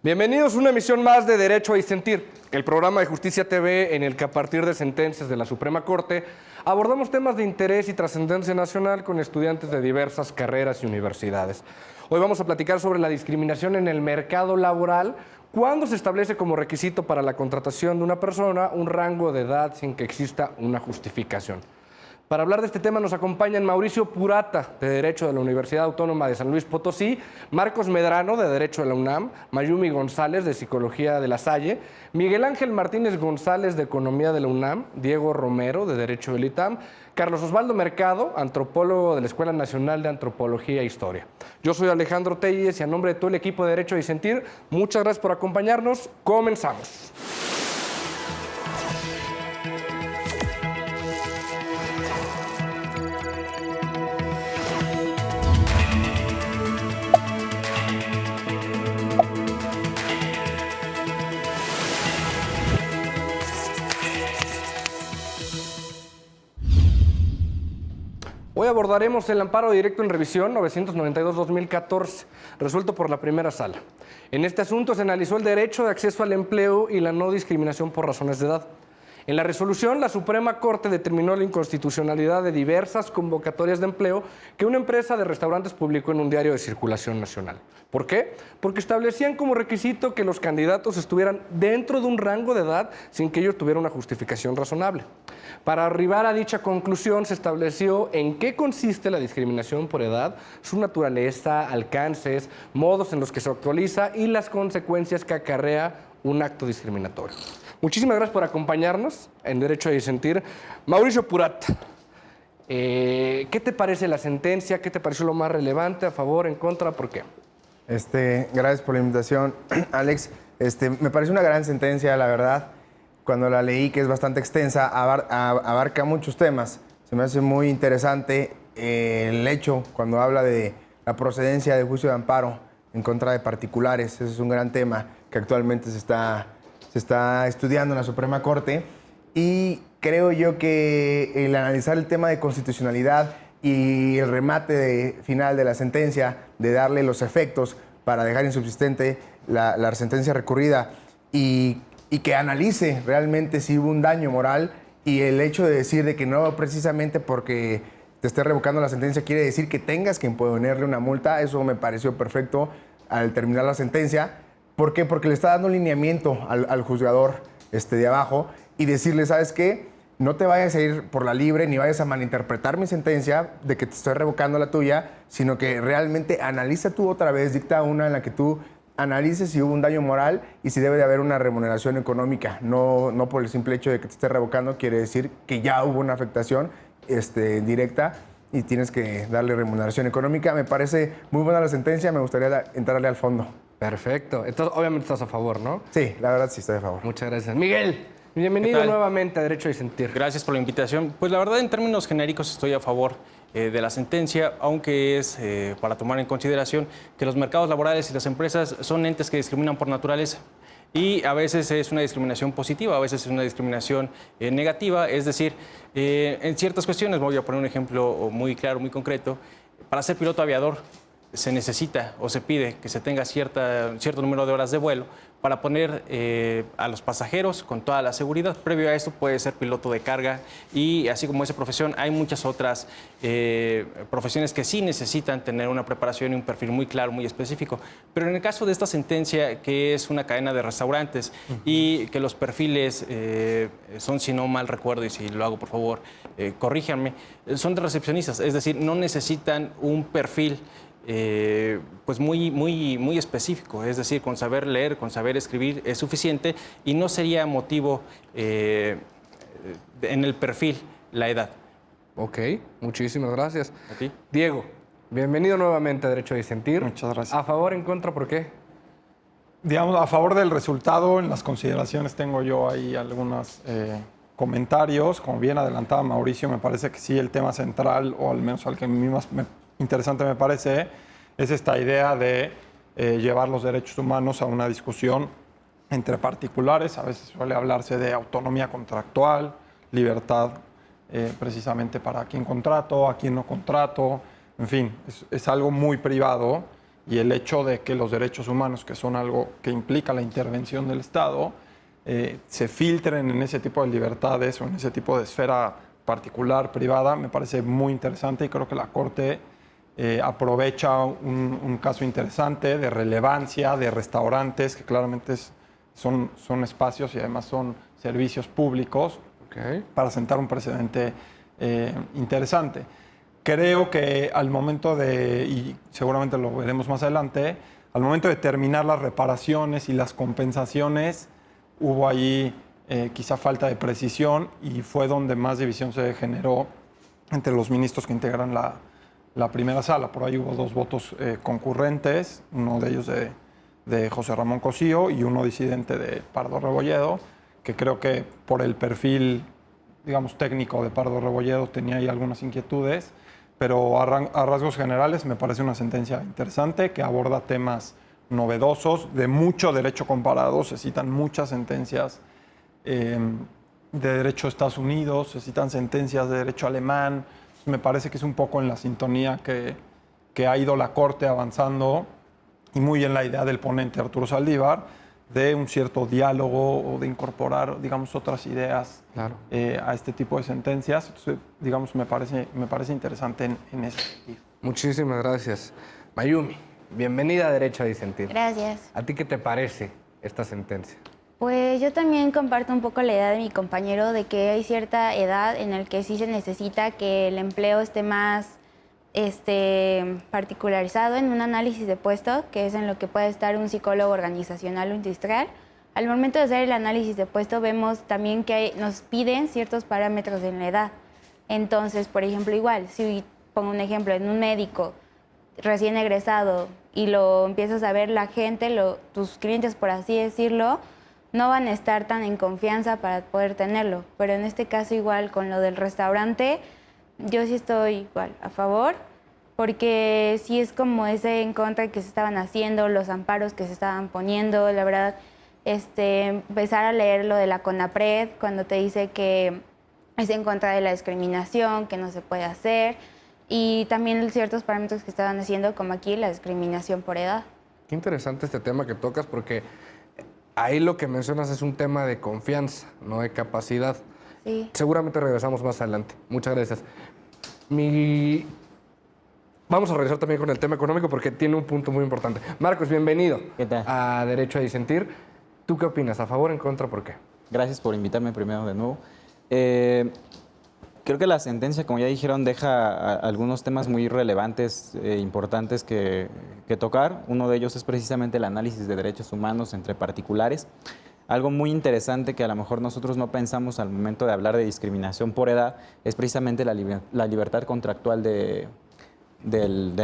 Bienvenidos a una emisión más de Derecho a Disentir, el programa de Justicia TV en el que a partir de sentencias de la Suprema Corte abordamos temas de interés y trascendencia nacional con estudiantes de diversas carreras y universidades. Hoy vamos a platicar sobre la discriminación en el mercado laboral, cuando se establece como requisito para la contratación de una persona un rango de edad sin que exista una justificación. Para hablar de este tema nos acompañan Mauricio Purata, de Derecho de la Universidad Autónoma de San Luis Potosí, Marcos Medrano, de Derecho de la UNAM, Mayumi González, de Psicología de la Salle, Miguel Ángel Martínez González, de Economía de la UNAM, Diego Romero, de Derecho del ITAM, Carlos Osvaldo Mercado, antropólogo de la Escuela Nacional de Antropología e Historia. Yo soy Alejandro Telles y a nombre de todo el equipo de Derecho a Disentir, muchas gracias por acompañarnos. Comenzamos. Hoy abordaremos el amparo directo en revisión 992-2014, resuelto por la primera sala. En este asunto se analizó el derecho de acceso al empleo y la no discriminación por razones de edad. En la resolución, la Suprema Corte determinó la inconstitucionalidad de diversas convocatorias de empleo que una empresa de restaurantes publicó en un diario de circulación nacional. ¿Por qué? Porque establecían como requisito que los candidatos estuvieran dentro de un rango de edad sin que ellos tuvieran una justificación razonable. Para arribar a dicha conclusión se estableció en qué consiste la discriminación por edad, su naturaleza, alcances, modos en los que se actualiza y las consecuencias que acarrea un acto discriminatorio. Muchísimas gracias por acompañarnos en Derecho a Disentir. Mauricio Purata, ¿qué te parece la sentencia? ¿Qué te pareció lo más relevante? ¿A favor? ¿En contra? ¿Por qué? Gracias por la invitación, Alex. Me parece una gran sentencia, la verdad. Cuando la leí, que es bastante extensa, abarca muchos temas. Se me hace muy interesante el hecho cuando habla de la procedencia de juicio de amparo en contra de particulares. Ese es un gran tema que actualmente se está estudiando en la Suprema Corte. Y creo yo que el analizar el tema de constitucionalidad y el remate final de la sentencia, de darle los efectos para dejar insubsistente la sentencia recurrida y que analice realmente si hubo un daño moral, y el hecho de decir de que no precisamente porque te esté revocando la sentencia quiere decir que tengas que imponerle una multa. Eso me pareció perfecto al terminar la sentencia. ¿Por qué? Porque le está dando un lineamiento al juzgador de abajo y decirle, ¿sabes qué? No te vayas a ir por la libre ni vayas a malinterpretar mi sentencia de que te estoy revocando la tuya, sino que realmente analiza tú otra vez, dicta una en la que tú analices si hubo un daño moral y si debe de haber una remuneración económica. No por el simple hecho de que te esté revocando quiere decir que ya hubo una afectación directa y tienes que darle remuneración económica. Me parece muy buena la sentencia, me gustaría entrarle al fondo. Perfecto. Entonces, obviamente estás a favor, ¿no? Sí, la verdad sí estoy a favor. Muchas gracias. Miguel, bienvenido nuevamente a Derecho a Disentir. Gracias por la invitación. Pues la verdad, en términos genéricos, estoy a favor de la sentencia, aunque es para tomar en consideración que los mercados laborales y las empresas son entes que discriminan por naturaleza. Y a veces es una discriminación positiva, a veces es una discriminación negativa. Es decir, en ciertas cuestiones, voy a poner un ejemplo muy claro, muy concreto. Para ser piloto aviador se necesita o se pide que se tenga cierto número de horas de vuelo para poner a los pasajeros con toda la seguridad. Previo a esto puede ser piloto de carga, y así como esa profesión hay muchas otras profesiones que sí necesitan tener una preparación y un perfil muy claro, muy específico. Pero en el caso de esta sentencia, que es una cadena de restaurantes y que los perfiles son, si no mal recuerdo, y si lo hago por favor, corríjanme, son de recepcionistas, es decir, no necesitan un perfil pues muy específico, es decir, con saber leer, con saber escribir es suficiente, y no sería motivo en el perfil la edad. Ok, muchísimas gracias. ¿A ti? Diego, bienvenido nuevamente a Derecho a Disentir. Muchas gracias. ¿A favor, en contra, por qué? Digamos, a favor del resultado, en las consideraciones tengo yo ahí algunos comentarios. Como bien adelantaba Mauricio, me parece que sí, el tema central, o al menos al que a mí más interesante me parece, es esta idea de llevar los derechos humanos a una discusión entre particulares. A veces suele hablarse de autonomía contractual, libertad precisamente para a quién contrato, a quién no contrato. En fin, es algo muy privado y el hecho de que los derechos humanos, que son algo que implica la intervención del Estado, se filtren en ese tipo de libertades o en ese tipo de esfera particular, privada, me parece muy interesante y creo que la Corte aprovecha un caso interesante de relevancia de restaurantes, que claramente son espacios y además son servicios públicos, para sentar un precedente interesante. Creo que al momento de, y seguramente lo veremos más adelante, al momento de terminar las reparaciones y las compensaciones, hubo ahí quizá falta de precisión y fue donde más división se generó entre los ministros que integran la primera sala. Por ahí hubo 2 votos concurrentes, uno de ellos de José Ramón Cosío y uno disidente de Pardo Rebolledo, que creo que por el perfil, digamos, técnico de Pardo Rebolledo tenía ahí algunas inquietudes, pero a rasgos generales me parece una sentencia interesante que aborda temas novedosos, de mucho derecho comparado. Se citan muchas sentencias de derecho de Estados Unidos, se citan sentencias de derecho alemán. Me parece que es un poco en la sintonía que ha ido la Corte avanzando y muy en la idea del ponente Arturo Saldívar, de un cierto diálogo o de incorporar, digamos, otras ideas a este tipo de sentencias. Entonces, digamos, me parece interesante en ese sentido. Muchísimas gracias. Mayumi, bienvenida a Derecho a Disentir. Gracias. ¿A ti qué te parece esta sentencia? Pues yo también comparto un poco la idea de mi compañero de que hay cierta edad en la que sí se necesita que el empleo esté más particularizado en un análisis de puesto, que es en lo que puede estar un psicólogo organizacional o industrial. Al momento de hacer el análisis de puesto vemos también que nos piden ciertos parámetros en la edad. Entonces, por ejemplo, igual, si pongo un ejemplo, en un médico recién egresado y lo empiezas a ver, la gente, tus clientes, por así decirlo, no van a estar tan en confianza para poder tenerlo. Pero en este caso igual con lo del restaurante, yo sí estoy igual a favor, porque sí es como ese en contra que se estaban haciendo, los amparos que se estaban poniendo, la verdad, empezar a leer lo de la CONAPRED cuando te dice que es en contra de la discriminación, que no se puede hacer, y también ciertos parámetros que estaban haciendo, como aquí la discriminación por edad. Qué interesante este tema que tocas, porque ahí lo que mencionas es un tema de confianza, no de capacidad. Sí. Seguramente regresamos más adelante. Muchas gracias. Vamos a regresar también con el tema económico porque tiene un punto muy importante. Marcos, bienvenido. ¿Qué tal? A Derecho a Disentir. ¿Tú qué opinas? ¿A favor o en contra? ¿Por qué? Gracias por invitarme primero de nuevo. Creo que la sentencia, como ya dijeron, deja algunos temas muy relevantes e importantes que tocar. Uno de ellos es precisamente el análisis de derechos humanos entre particulares. Algo muy interesante que a lo mejor nosotros no pensamos al momento de hablar de discriminación por edad es precisamente la libertad contractual del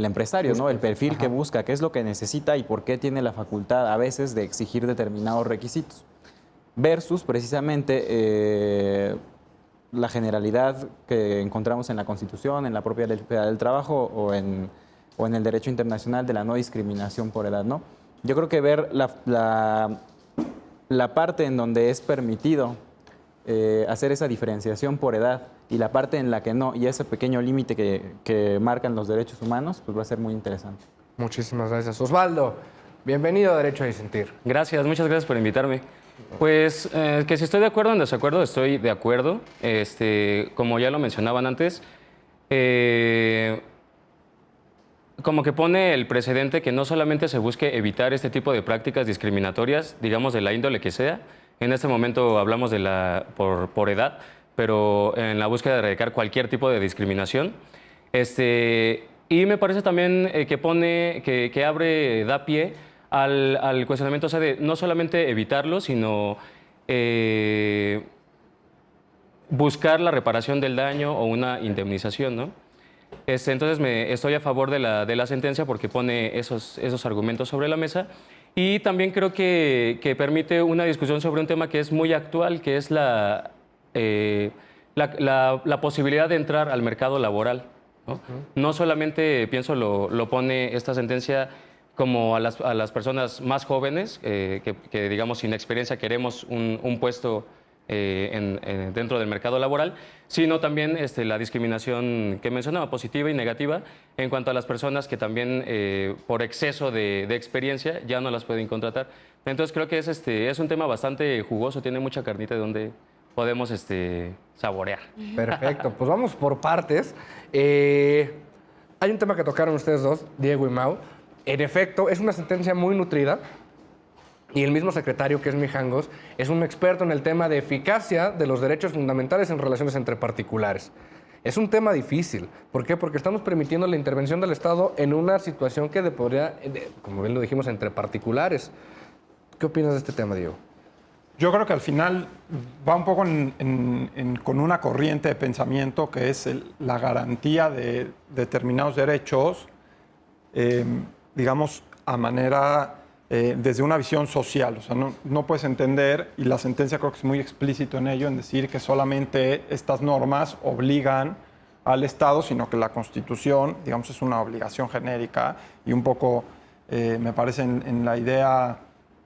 empresario, ¿no? El perfil que busca, qué es lo que necesita y por qué tiene la facultad a veces de exigir determinados requisitos. Versus precisamente la generalidad que encontramos en la Constitución, en la propia Ley Federal del Trabajo o en el derecho internacional de la no discriminación por edad, ¿no? Yo creo que ver la parte en donde es permitido hacer esa diferenciación por edad y la parte en la que no, y ese pequeño límite que marcan los derechos humanos, pues va a ser muy interesante. Muchísimas gracias. Osvaldo, bienvenido a Derecho a Disentir. Gracias, muchas gracias por invitarme. Pues que si estoy de acuerdo o en desacuerdo, estoy de acuerdo. Como ya lo mencionaban antes, como que pone el precedente que no solamente se busque evitar este tipo de prácticas discriminatorias, digamos de la índole que sea. En este momento hablamos de por edad, pero en la búsqueda de erradicar cualquier tipo de discriminación. Y me parece también que da pie al cuestionamiento, o sea, de no solamente evitarlo, sino buscar la reparación del daño o una indemnización, ¿no? Entonces estoy a favor de la sentencia porque pone esos argumentos sobre la mesa y también creo que permite una discusión sobre un tema que es muy actual, que es la posibilidad de entrar al mercado laboral, ¿no? No solamente, pienso, lo pone esta sentencia como a las personas más jóvenes, que digamos sin experiencia queremos un puesto dentro del mercado laboral, sino también la discriminación que mencionaba, positiva y negativa, en cuanto a las personas que también por exceso de experiencia ya no las pueden contratar. Entonces creo que es un tema bastante jugoso, tiene mucha carnita de donde podemos saborear. Perfecto, pues vamos por partes. Hay un tema que tocaron ustedes dos, Diego y Mau. En efecto, es una sentencia muy nutrida. Y el mismo secretario, que es Mijangos, es un experto en el tema de eficacia de los derechos fundamentales en relaciones entre particulares. Es un tema difícil. ¿Por qué? Porque estamos permitiendo la intervención del Estado en una situación que podría, como bien lo dijimos, entre particulares. ¿Qué opinas de este tema, Diego? Yo creo que al final va un poco con una corriente de pensamiento que es la garantía de determinados derechos, digamos, a manera... desde una visión social. O sea, no puedes entender, y la sentencia creo que es muy explícito en ello, en decir que solamente estas normas obligan al Estado, sino que la Constitución, digamos, es una obligación genérica y un poco, me parece, en la idea,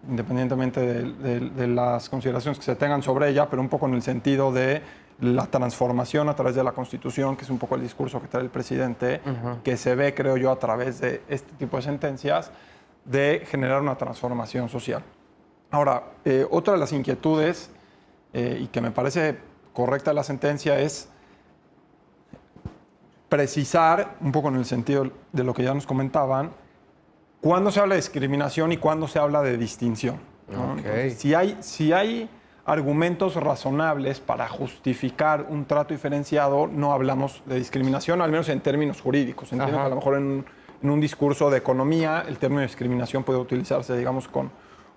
independientemente de las consideraciones que se tengan sobre ella, pero un poco en el sentido de la transformación a través de la Constitución, que es un poco el discurso que trae el presidente, que se ve, creo yo, a través de este tipo de sentencias, de generar una transformación social. Ahora, otra de las inquietudes, y que me parece correcta la sentencia, es precisar, un poco en el sentido de lo que ya nos comentaban, cuándo se habla de discriminación y cuándo se habla de distinción, ¿no? Okay. Entonces, si hay argumentos razonables para justificar un trato diferenciado, no hablamos de discriminación, al menos en términos jurídicos. Entiendo que a lo mejor en un discurso de economía, el término de discriminación puede utilizarse, digamos, con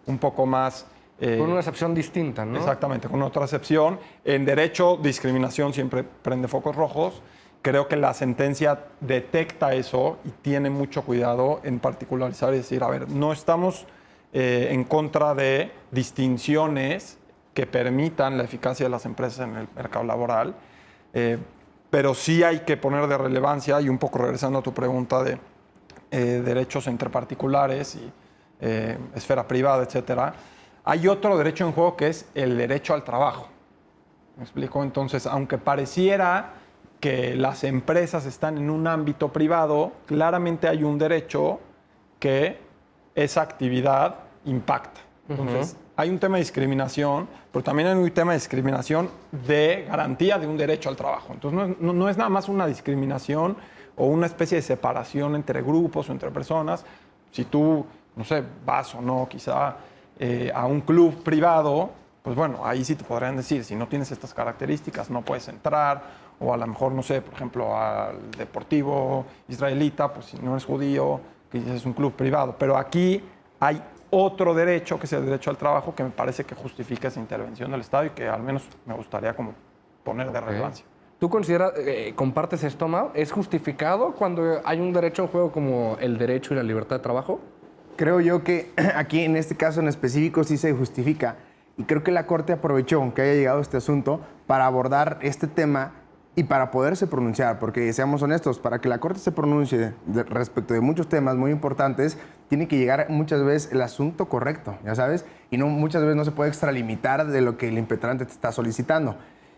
un poco más... con una acepción distinta, ¿no? Exactamente, con otra acepción. En derecho, discriminación siempre prende focos rojos. Creo que la sentencia detecta eso y tiene mucho cuidado en particularizar y decir, a ver, no estamos en contra de distinciones que permitan la eficacia de las empresas en el mercado laboral, pero sí hay que poner de relevancia, y un poco regresando a tu pregunta de derechos entre particulares y esfera privada, etcétera, hay otro derecho en juego que es el derecho al trabajo. ¿Me explico? Entonces, aunque pareciera que las empresas están en un ámbito privado, claramente hay un derecho que esa actividad impacta. Entonces, hay un tema de discriminación, pero también hay un tema de discriminación de garantía de un derecho al trabajo. Entonces, no es nada más una discriminación o una especie de separación entre grupos o entre personas. Si tú, no sé, vas o no quizá a un club privado, pues bueno, ahí sí te podrían decir, si no tienes estas características no puedes entrar, o a lo mejor, no sé, por ejemplo, al Deportivo Israelita, pues si no eres judío, que es un club privado. Pero aquí hay otro derecho, que es el derecho al trabajo, que me parece que justifica esa intervención del Estado y que al menos me gustaría como poner de relevancia. ¿Tú consideras, compartes esto, Mau? ¿Es justificado cuando hay un derecho en juego como el derecho y la libertad de trabajo? Creo yo que aquí en este caso en específico sí se justifica, y creo que la Corte aprovechó que haya llegado este asunto para abordar este tema y para poderse pronunciar, porque seamos honestos, para que la Corte se pronuncie respecto de muchos temas muy importantes, tiene que llegar muchas veces el asunto correcto, ya sabes, y muchas veces no se puede extralimitar de lo que el impetrante te está solicitando.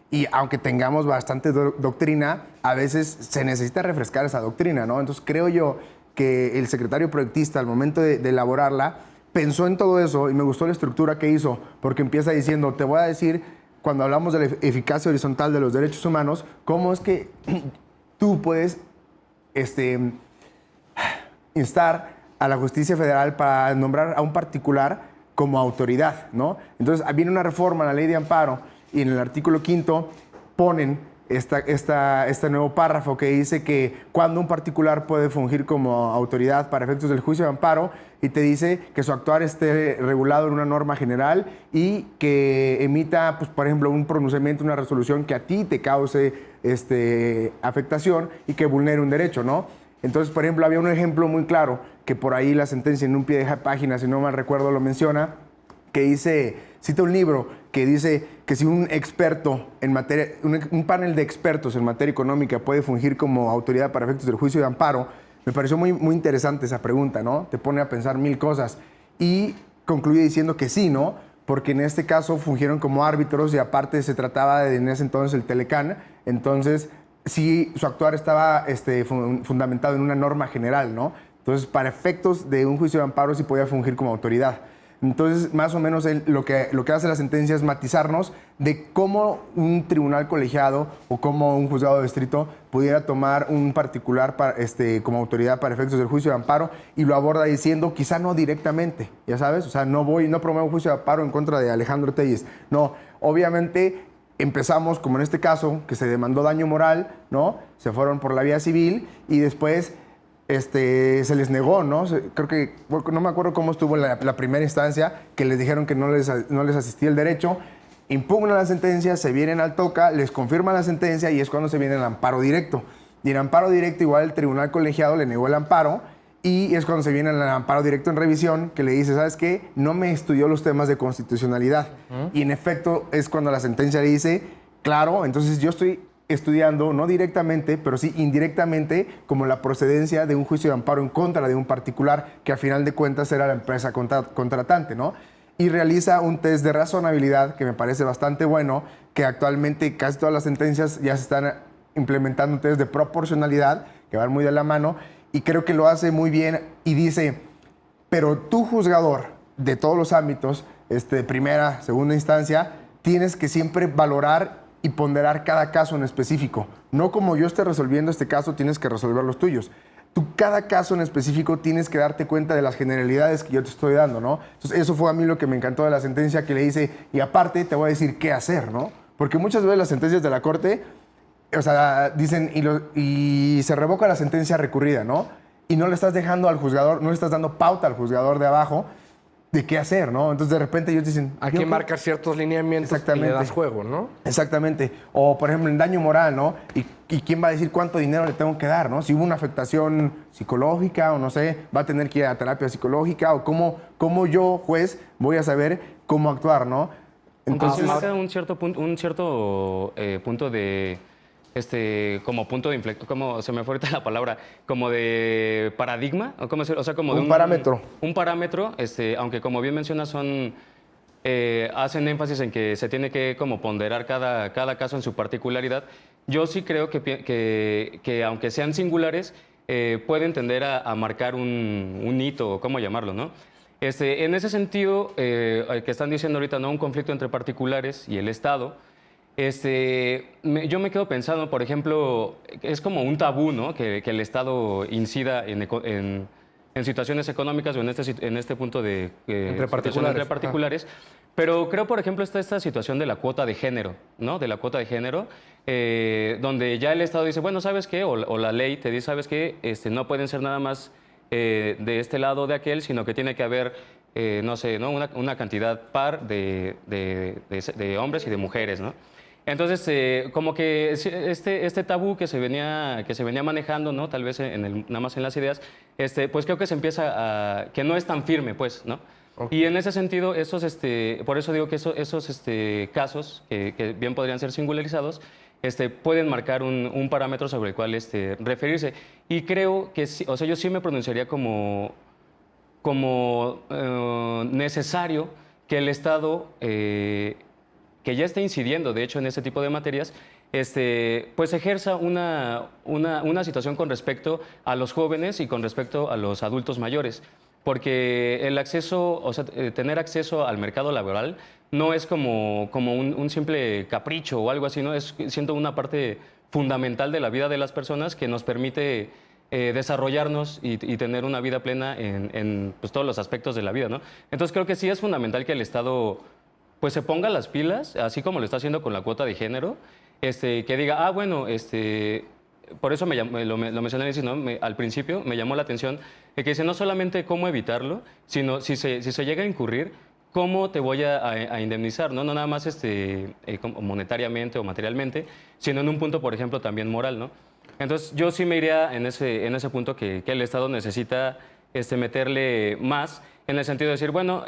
Y aunque tengamos bastante doctrina, a veces se necesita refrescar esa doctrina, ¿no? Entonces creo yo que el secretario proyectista, al momento de elaborarla, pensó en todo eso, y me gustó la estructura que hizo, porque empieza diciendo, te voy a decir, cuando hablamos de la eficacia horizontal de los derechos humanos, cómo es que tú puedes instar a la justicia federal para nombrar a un particular como autoridad, ¿no? Entonces, viene una reforma a la ley de amparo, y en el artículo 5 ponen este nuevo párrafo que dice que cuando un particular puede fungir como autoridad para efectos del juicio de amparo, y te dice que su actuar esté regulado en una norma general y que emita, pues, por ejemplo, un pronunciamiento, una resolución que a ti te cause afectación y que vulnere un derecho, ¿no? Entonces, por ejemplo, había un ejemplo muy claro que por ahí la sentencia en un pie de página, si no mal recuerdo, lo menciona, que dice, cita un libro que dice que si un experto en materia, un panel de expertos en materia económica puede fungir como autoridad para efectos del juicio de amparo. Me pareció muy, muy interesante esa pregunta, ¿no? Te pone a pensar mil cosas. Y concluye diciendo que sí, ¿no? porque en este caso fungieron como árbitros y aparte se trataba de, en ese entonces, el Telecán. Entonces, sí, su actuar estaba fundamentado en una norma general, ¿no? Entonces, para efectos de un juicio de amparo sí podía fungir como autoridad. Entonces, más o menos lo que hace la sentencia es matizarnos de cómo un tribunal colegiado o cómo un juzgado de distrito pudiera tomar un particular como autoridad para efectos del juicio de amparo, y lo aborda diciendo, quizá no directamente, ya sabes, o sea, no promuevo un juicio de amparo en contra de Alejandro Telles. No, obviamente empezamos, como en este caso, que se demandó daño moral, ¿no? Se fueron por la vía civil y después se les negó, ¿no? Creo que, no me acuerdo cómo estuvo la primera instancia, que les dijeron que no les asistía el derecho, impugnan la sentencia, se vienen al TOCA, les confirman la sentencia y es cuando se viene el amparo directo. Y en amparo directo igual el tribunal colegiado le negó el amparo y es cuando se viene el amparo directo en revisión, que le dice, ¿sabes qué? No me estudió los temas de constitucionalidad. Y en efecto es cuando la sentencia le dice, claro, entonces yo estoy estudiando, no directamente, pero sí indirectamente, como la procedencia de un juicio de amparo en contra de un particular, que a final de cuentas era la empresa contratante, ¿no? Y realiza un test de razonabilidad que me parece bastante bueno, que actualmente casi todas las sentencias ya se están implementando un test de proporcionalidad, que van muy de la mano, y creo que lo hace muy bien y dice, pero tú, juzgador de todos los ámbitos, primera, segunda instancia, tienes que siempre valorar y ponderar cada caso en específico. No como yo esté resolviendo este caso, tienes que resolver los tuyos. Tú cada caso en específico tienes que darte cuenta de las generalidades que yo te estoy dando, ¿no? Entonces eso fue a mí lo que me encantó de la sentencia, que le dice, y aparte te voy a decir qué hacer, ¿no? Porque muchas veces las sentencias de la Corte, o sea, dicen, y se revoca la sentencia recurrida, ¿no? Y no le estás dejando al juzgador, no le estás dando pauta al juzgador de abajo de qué hacer, ¿no? Entonces de repente ellos dicen... Aquí marcar ciertos lineamientos y le das juego, ¿no? Exactamente. O, por ejemplo, en daño moral, ¿no? ¿Y quién va a decir cuánto dinero le tengo que dar, ¿no? Si hubo una afectación psicológica o no sé, va a tener que ir a terapia psicológica, o cómo yo, juez, voy a saber cómo actuar, ¿no? Entonces marca un cierto punto de... como punto de inflexión, como se me fue ahorita la palabra, como de paradigma, o cómo decirlo, o sea, como de un parámetro. Un parámetro, aunque como bien mencionas hacen énfasis en que se tiene que como ponderar cada caso en su particularidad. Yo sí creo que aunque sean singulares, pueden tender a marcar un hito, o cómo llamarlo, ¿no? En ese sentido, que están diciendo ahorita, ¿no? Un conflicto entre particulares y el Estado. Yo me quedo pensando, por ejemplo, es como un tabú, ¿no? Que el Estado incida en situaciones económicas o en este punto de entre particulares. Pero creo, por ejemplo, está esta situación de la cuota de género, ¿no? De la cuota de género, donde ya el Estado dice, bueno, ¿sabes qué? O la ley te dice, ¿sabes qué? No pueden ser nada más de este lado o de aquel, sino que tiene que haber... no sé, ¿no? Una cantidad par de hombres y de mujeres, ¿no? Entonces, como que este tabú que se venía manejando, ¿no? Tal vez nada más en las ideas, pues creo que se empieza que no es tan firme, pues, ¿no? Okay. Y en ese sentido, por eso digo que esos casos, que bien podrían ser singularizados, pueden marcar un parámetro sobre el cual referirse. Y creo que, sí, o sea, yo sí me pronunciaría como necesario que el Estado, que ya está incidiendo, de hecho, en este tipo de materias, pues ejerza una situación con respecto a los jóvenes y con respecto a los adultos mayores. Porque el acceso, o sea, tener acceso al mercado laboral no es como un simple capricho o algo así, ¿no? Siento una parte fundamental de la vida de las personas que nos permite desarrollarnos y tener una vida plena en pues, todos los aspectos de la vida, ¿no? Entonces creo que sí es fundamental que el Estado pues se ponga las pilas, así como lo está haciendo con la cuota de género, que diga, bueno, por eso lo mencioné al principio, me llamó la atención, que dice no solamente cómo evitarlo, sino si se llega a incurrir, cómo te voy a indemnizar, ¿no? No nada más monetariamente o materialmente, sino en un punto, por ejemplo, también moral, ¿no? Entonces, yo sí me iría en ese punto que el Estado necesita meterle más, en el sentido de decir, bueno,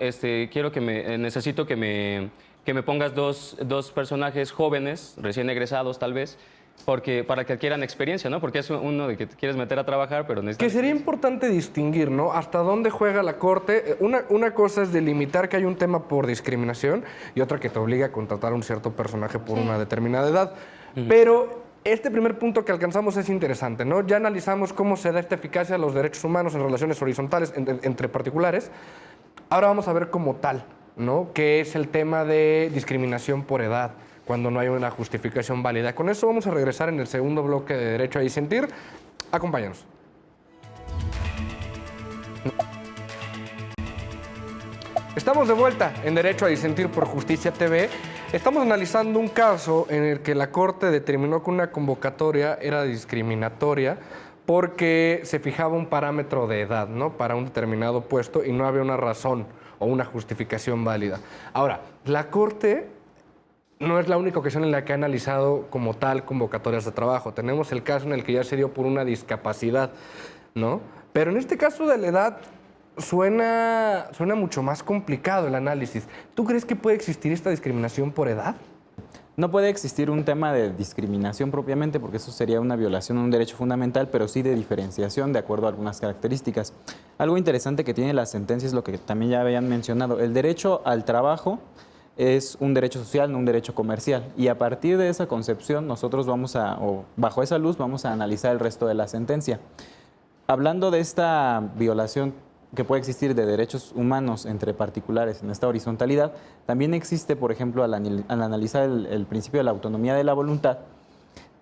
necesito que me pongas dos personajes jóvenes, recién egresados tal vez, porque para que adquieran experiencia, ¿no? Porque es uno de que te quieres meter a trabajar, pero necesitas... Que sería importante distinguir, ¿no? Hasta dónde juega la Corte. Una cosa es delimitar que hay un tema por discriminación y otra que te obliga a contratar a un cierto personaje por una determinada edad. Pero este primer punto que alcanzamos es interesante, ¿no? Ya analizamos cómo se da esta eficacia a los derechos humanos en relaciones horizontales entre particulares. Ahora vamos a ver como tal, ¿no? ¿Qué es el tema de discriminación por edad cuando no hay una justificación válida? Con eso vamos a regresar en el segundo bloque de Derecho a Disentir. Acompáñanos. Estamos de vuelta en Derecho a Disentir por Justicia TV. Estamos analizando un caso en el que la Corte determinó que una convocatoria era discriminatoria porque se fijaba un parámetro de edad, ¿no? Para un determinado puesto y no había una razón o una justificación válida. Ahora, la Corte no es la única ocasión en la que ha analizado como tal convocatorias de trabajo. Tenemos el caso en el que ya se dio por una discapacidad, ¿no? Pero en este caso de la edad suena mucho más complicado el análisis. ¿Tú crees que puede existir esta discriminación por edad? No puede existir un tema de discriminación propiamente porque eso sería una violación a un derecho fundamental, pero sí de diferenciación de acuerdo a algunas características. Algo interesante que tiene la sentencia es lo que también ya habían mencionado. El derecho al trabajo es un derecho social, no un derecho comercial. Y a partir de esa concepción nosotros bajo esa luz vamos a analizar el resto de la sentencia. Hablando de esta violación que puede existir de derechos humanos entre particulares en esta horizontalidad, también existe, por ejemplo, al analizar el principio de la autonomía de la voluntad,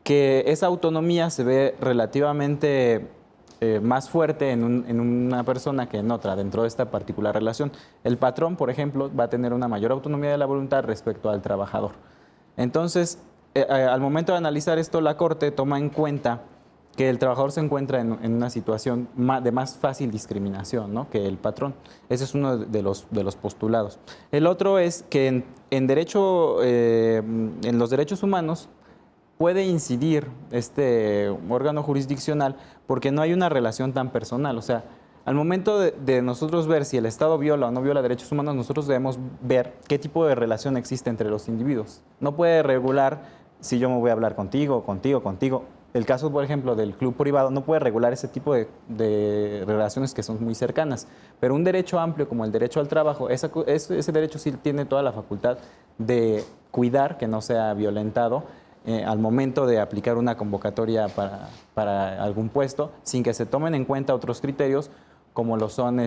que esa autonomía se ve relativamente más fuerte en una persona que en otra, dentro de esta particular relación. El patrón, por ejemplo, va a tener una mayor autonomía de la voluntad respecto al trabajador. Entonces, al momento de analizar esto, la Corte toma en cuenta que el trabajador se encuentra en una situación de más fácil discriminación, ¿no?, que el patrón. Ese es uno de los postulados. El otro es que en los derechos humanos puede incidir este órgano jurisdiccional porque no hay una relación tan personal. O sea, al momento de nosotros ver si el Estado viola o no viola derechos humanos, nosotros debemos ver qué tipo de relación existe entre los individuos. No puede regular si yo me voy a hablar contigo, contigo, contigo. El caso, por ejemplo, del club privado no puede regular ese tipo de relaciones que son muy cercanas, pero un derecho amplio como el derecho al trabajo, ese derecho sí tiene toda la facultad de cuidar que no sea violentado al momento de aplicar una convocatoria para algún puesto, sin que se tomen en cuenta otros criterios como lo son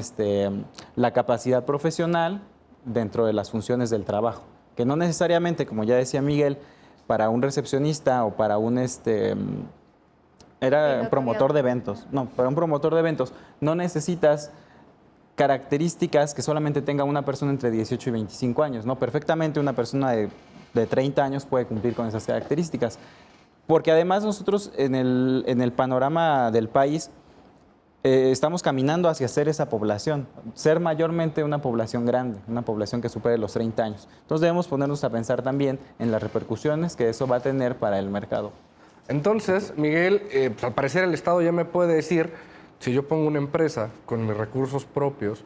la capacidad profesional dentro de las funciones del trabajo, que no necesariamente, como ya decía Miguel, para un recepcionista o para un promotor de eventos. No, para un promotor de eventos no necesitas características que solamente tenga una persona entre 18 y 25 años, ¿no? Perfectamente una persona de 30 años puede cumplir con esas características. Porque además nosotros en el panorama del país estamos caminando hacia ser esa población, ser mayormente una población grande, una población que supere los 30 años. Entonces debemos ponernos a pensar también en las repercusiones que eso va a tener para el mercado. Entonces, Miguel, pues, al parecer el Estado ya me puede decir, si yo pongo una empresa con mis recursos propios,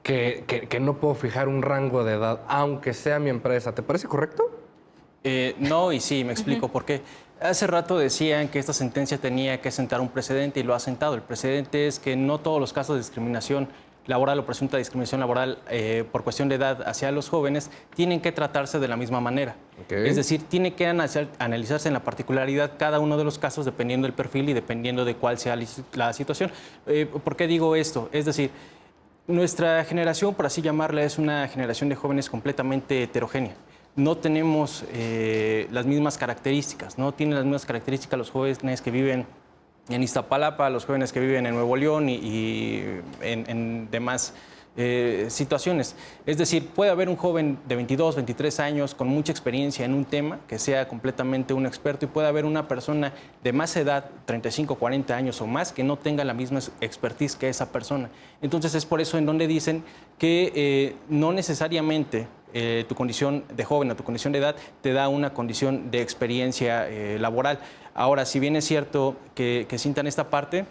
que no puedo fijar un rango de edad, aunque sea mi empresa. ¿Te parece correcto? No, y sí, me explico por qué. Hace rato decían que esta sentencia tenía que sentar un precedente y lo ha sentado. El precedente es que no todos los casos de discriminación laboral o presunta discriminación laboral por cuestión de edad hacia los jóvenes tienen que tratarse de la misma manera. Okay. Es decir, tiene que analizarse en la particularidad cada uno de los casos dependiendo del perfil y dependiendo de cuál sea la situación. ¿Por qué digo esto? Es decir, nuestra generación, por así llamarla, es una generación de jóvenes completamente heterogénea. No tenemos las mismas características, no tienen las mismas características los jóvenes que viven en Iztapalapa, los jóvenes que viven en Nuevo León y en demás situaciones. Es decir, puede haber un joven de 22, 23 años con mucha experiencia en un tema, que sea completamente un experto, y puede haber una persona de más edad, 35, 40 años o más, que no tenga la misma expertise que esa persona. Entonces es por eso en donde dicen que no necesariamente tu condición de joven o tu condición de edad te da una condición de experiencia laboral. Ahora, si bien es cierto que sientan esta parte,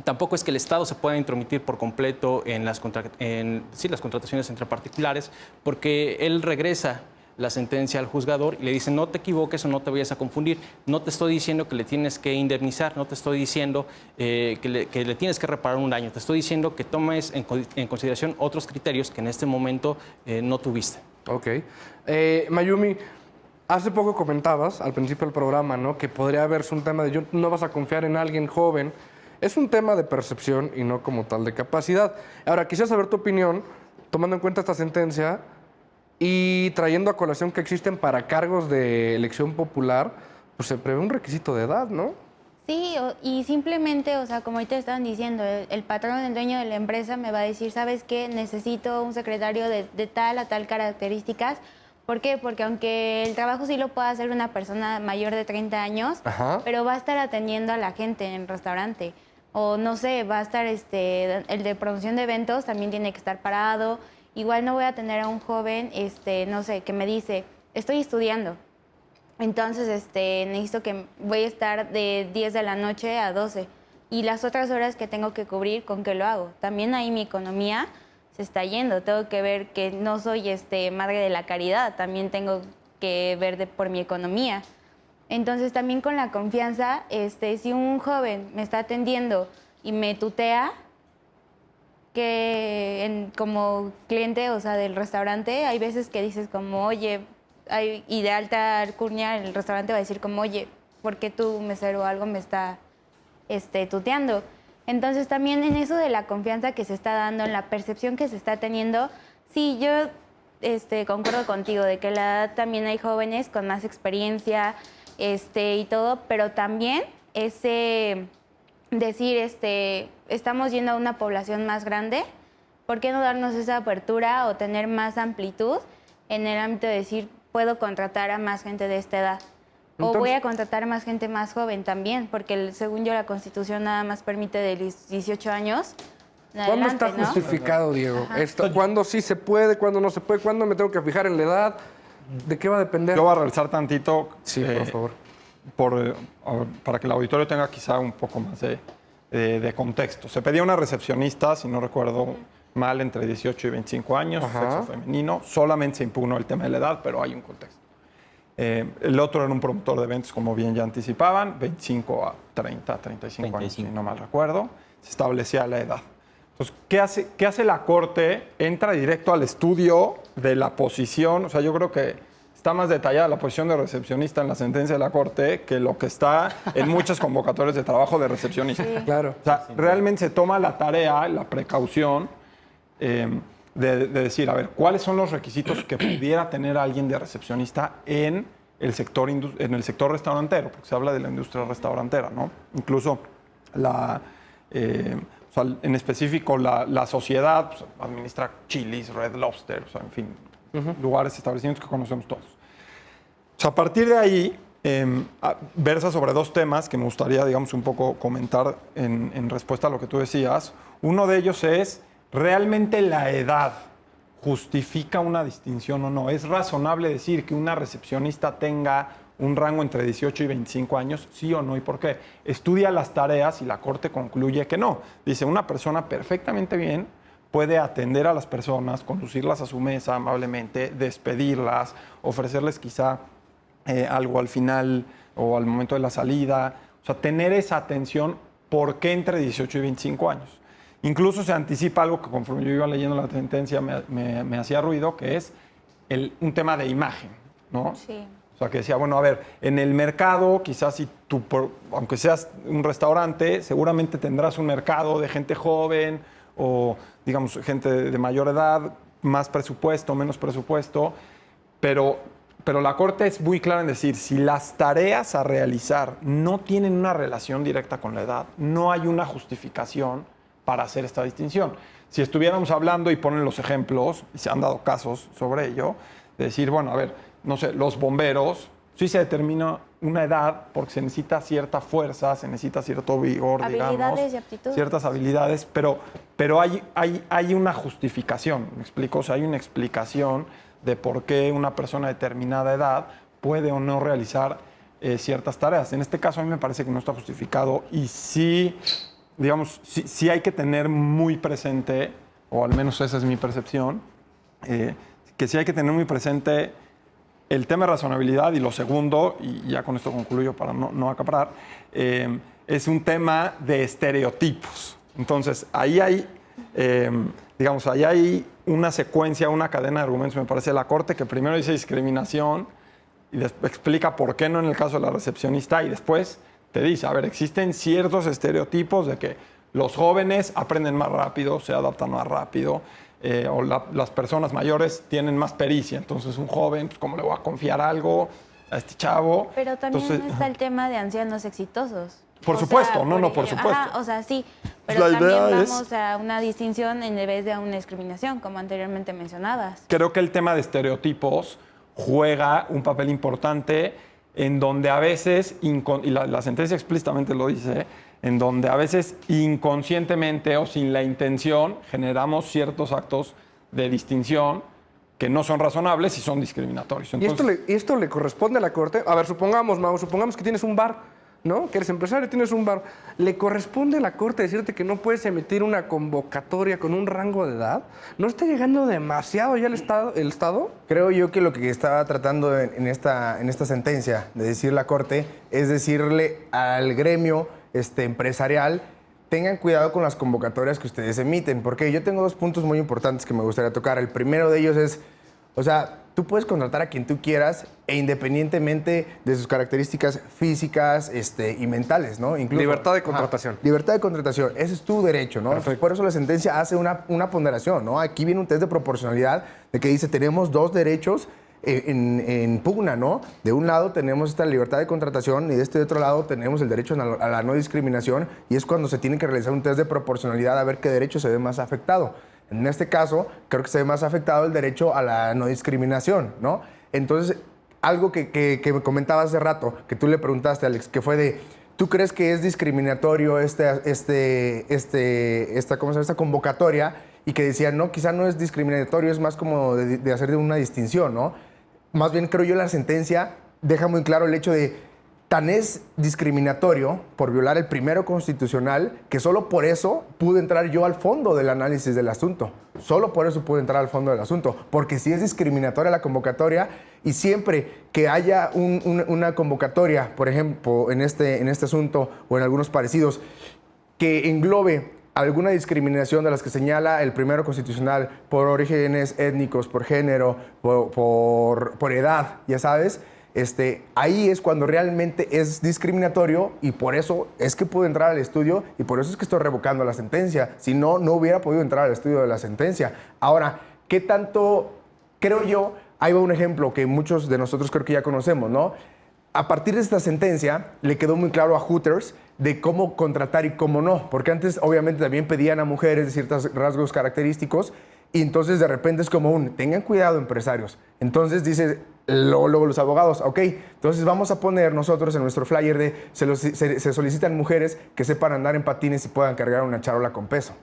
tampoco es que el Estado se pueda intromitir por completo en las contrataciones entre particulares, porque él regresa la sentencia al juzgador y le dicen no te equivoques o no te vayas a confundir, no te estoy diciendo que le tienes que indemnizar, no te estoy diciendo que le tienes que reparar un daño, te estoy diciendo que tomes en consideración otros criterios que en este momento no tuviste. Ok. Mayumi, hace poco comentabas al principio del programa, ¿no? Que podría haberse un tema de no vas a confiar en alguien joven. Es un tema de percepción y no como tal de capacidad. Ahora, quisiera saber tu opinión, tomando en cuenta esta sentencia y trayendo a colación que existen para cargos de elección popular, pues se prevé un requisito de edad, ¿no? Sí, y simplemente, o sea, como ahorita estaban diciendo, el patrón, el dueño de la empresa me va a decir, ¿sabes qué? Necesito un secretario de tal a tal características. ¿Por qué? Porque aunque el trabajo sí lo pueda hacer una persona mayor de 30 años, Ajá. pero va a estar atendiendo a la gente en el restaurante. O no sé, va a estar el de promoción de eventos, también tiene que estar parado. Igual no voy a tener a un joven, no sé, que me dice, estoy estudiando. Entonces, necesito que voy a estar de 10 de la noche a 12. Y las otras horas que tengo que cubrir, ¿con qué lo hago? También ahí mi economía se está yendo. Tengo que ver que no soy madre de la caridad. También tengo que ver por mi economía. Entonces, también con la confianza, si un joven me está atendiendo y me tutea, que como cliente, o sea, del restaurante, hay veces que dices como, oye, y de alta alcurnia el restaurante va a decir como, oye, ¿por qué tu mesero o algo me está tuteando? Entonces también en eso de la confianza que se está dando, en la percepción que se está teniendo, sí, yo concuerdo contigo de que a la edad también hay jóvenes con más experiencia y todo, pero también ese decir, estamos yendo a una población más grande, ¿por qué no darnos esa apertura o tener más amplitud en el ámbito de decir, puedo contratar a más gente de esta edad? O voy a contratar a más gente más joven también, porque según yo la Constitución nada más permite de 18 años en ¿Cuándo adelante, está ¿no? justificado, Diego? ¿Cuándo sí se puede, cuándo no se puede? ¿Cuándo me tengo que fijar en la edad? ¿De qué va a depender? Yo voy a regresar tantito. Sí, por favor. Para que el auditorio tenga quizá un poco más de contexto. Se pedía una recepcionista, si no recuerdo mal, entre 18 y 25 años, sexo femenino. Solamente se impugnó el tema de la edad, pero hay un contexto. El otro era un promotor de eventos, como bien ya anticipaban, 25 a 30, 35 años, si no mal recuerdo. Se establecía la edad. Entonces, ¿qué hace la Corte? Entra directo al estudio de la posición. O sea, yo creo que está más detallada la posición de recepcionista en la sentencia de la Corte que lo que está en muchas convocatorias de trabajo de recepcionista. Sí. Claro. O sea, realmente se toma la tarea, la precaución de decir, a ver, ¿cuáles son los requisitos que pudiera tener alguien de recepcionista en el sector restaurantero? Porque se habla de la industria restaurantera, ¿no? Incluso en específico la sociedad pues, administra Chili's, Red Lobster, o sea, en fin, lugares, establecimientos que conocemos todos. O sea, a partir de ahí, versa sobre dos temas que me gustaría, digamos, un poco comentar en respuesta a lo que tú decías. Uno de ellos es, ¿realmente la edad justifica una distinción o no? ¿Es razonable decir que una recepcionista tenga un rango entre 18 y 25 años, sí o no, y por qué? Estudia las tareas y la Corte concluye que no. Dice, una persona perfectamente bien puede atender a las personas, conducirlas a su mesa amablemente, despedirlas, ofrecerles quizá algo al final o al momento de la salida. O sea, tener esa atención, ¿por qué entre 18 y 25 años? Incluso se anticipa algo que conforme yo iba leyendo la sentencia me hacía ruido, que es un tema de imagen, ¿no? Sí. O sea, que decía, bueno, a ver, en el mercado, quizás si tú, aunque seas un restaurante, seguramente tendrás un mercado de gente joven o, digamos, gente de mayor edad, más presupuesto, menos presupuesto, pero la Corte es muy clara en decir, si las tareas a realizar no tienen una relación directa con la edad, no hay una justificación para hacer esta distinción. Si estuviéramos hablando, y ponen los ejemplos, y se han dado casos sobre ello, de decir, bueno, a ver, no sé, los bomberos, sí se determina una edad porque se necesita cierta fuerza, se necesita cierto vigor, Habilidades digamos, y aptitudes. ciertas habilidades, pero hay una justificación, ¿me explico? O sea, hay una explicación de por qué una persona de determinada edad puede o no realizar ciertas tareas. En este caso a mí me parece que no está justificado y sí, digamos, sí hay que tener muy presente, o al menos esa es mi percepción, que sí hay que tener muy presente el tema de razonabilidad y lo segundo, y ya con esto concluyo para no acaparar, es un tema de estereotipos. Entonces, ahí hay, ahí hay una secuencia, una cadena de argumentos, me parece, de la Corte, que primero dice discriminación y explica por qué no en el caso de la recepcionista y después te dice, a ver, existen ciertos estereotipos de que los jóvenes aprenden más rápido, se adaptan más rápido, o las personas mayores tienen más pericia. Entonces, un joven, pues, ¿cómo le voy a confiar algo a este chavo? Pero también Entonces, está el tema de ancianos exitosos. Por supuesto, por supuesto. Ajá, o sea, sí, pero La idea también es- vamos a una distinción en vez de a una discriminación, como anteriormente mencionabas. Creo que el tema de estereotipos juega un papel importante en donde a veces, y la sentencia explícitamente lo dice, en donde a veces inconscientemente o sin la intención generamos ciertos actos de distinción que no son razonables y son discriminatorios. ¿Y esto le corresponde a la Corte? A ver, supongamos, Mau, supongamos que tienes un bar, ¿no? Que eres empresario y tienes un bar. ¿Le corresponde a la Corte decirte que no puedes emitir una convocatoria con un rango de edad? ¿No está llegando demasiado ya el Estado? Creo yo que lo que estaba tratando en esta sentencia de decir la Corte es decirle al gremio empresarial, tengan cuidado con las convocatorias que ustedes emiten, porque yo tengo dos puntos muy importantes que me gustaría tocar. El primero de ellos es, o sea, tú puedes contratar a quien tú quieras e independientemente de sus características físicas y mentales, ¿no? Incluso, Libertad de contratación. Libertad de contratación, ese es tu derecho, ¿no? Perfecto. Por eso la sentencia hace una ponderación, ¿no? Aquí viene un test de proporcionalidad de que dice, tenemos dos derechos en pugna, ¿no? De un lado tenemos esta libertad de contratación y de este otro lado tenemos el derecho a la no discriminación, y es cuando se tiene que realizar un test de proporcionalidad a ver qué derecho se ve más afectado. En este caso, creo que se ve más afectado el derecho a la no discriminación, ¿no? Entonces, algo que me comentabas hace rato, que tú le preguntaste, Alex, que fue de, ¿tú crees que es discriminatorio esta convocatoria? Y que decía, no, quizá no es discriminatorio, es más como de hacer de una distinción, ¿no? Más bien, creo yo, la sentencia deja muy claro el hecho de, tan es discriminatorio por violar el primero constitucional que solo por eso pude entrar yo al fondo del análisis del asunto. Solo por eso pude entrar al fondo del asunto. Porque si es discriminatoria la convocatoria y siempre que haya una convocatoria, por ejemplo, en este asunto o en algunos parecidos, que englobe alguna discriminación de las que señala el primero constitucional por orígenes étnicos, por género, por edad, ya sabes, ahí es cuando realmente es discriminatorio y por eso es que pude entrar al estudio y por eso es que estoy revocando la sentencia. Si no, no hubiera podido entrar al estudio de la sentencia. Ahora, ¿qué tanto? Creo yo, ahí va un ejemplo que muchos de nosotros creo que ya conocemos, ¿no? A partir de esta sentencia le quedó muy claro a Hooters de cómo contratar y cómo no, porque antes obviamente también pedían a mujeres de ciertos rasgos característicos y entonces de repente es como tengan cuidado empresarios. Entonces dice luego los abogados, ok, entonces vamos a poner nosotros en nuestro flyer de se solicitan mujeres que sepan andar en patines y puedan cargar una charola con peso.